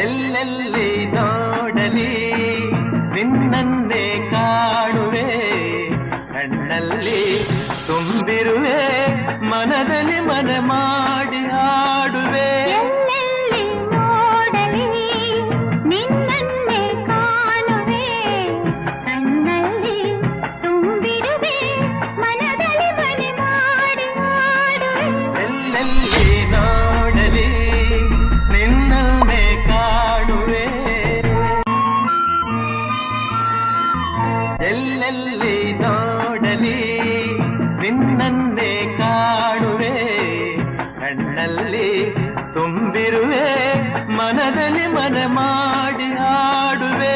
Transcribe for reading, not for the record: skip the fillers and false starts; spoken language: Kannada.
ಎಲ್ಲೆಲ್ಲಿ ನೋಡಲಿ ನಿನ್ನನ್ನೇ ಕಾಣುವೆ, ಕಣ್ಣಲ್ಲಿ ತುಂಬಿರುವೆ, ಮನದಲ್ಲಿ ಮನ ಮಾಡಿ ಆಡುವೆ. ಎಲ್ಲೆಲ್ಲಿ ನೋಡಲಿ ನಿನ್ನನ್ನೇ ಕಾಣುವೆ, ಕಣ್ಣಲ್ಲಿ ತುಂಬಿರುವೆ, ಮನದಲ್ಲಿ ಮನ ಮಾಡಿ ಆಡುವೆ. ಎಲ್ಲೆಲ್ಲಿ ನೋಡಲಿ ನಿನ್ನನ್ನೇ ಕಾಣುವೆ, ಎಲ್ಲೆಲ್ಲಿ ನೋಡಲಿ ನಿನ್ನನ್ನೇ ಕಾಣುವೆ, ಕಣ್ಣಲ್ಲಿ ತುಂಬಿರುವೆ, ಮನದಲ್ಲಿ ಮನ ಮಾಡಿ ಆಡುವೆ.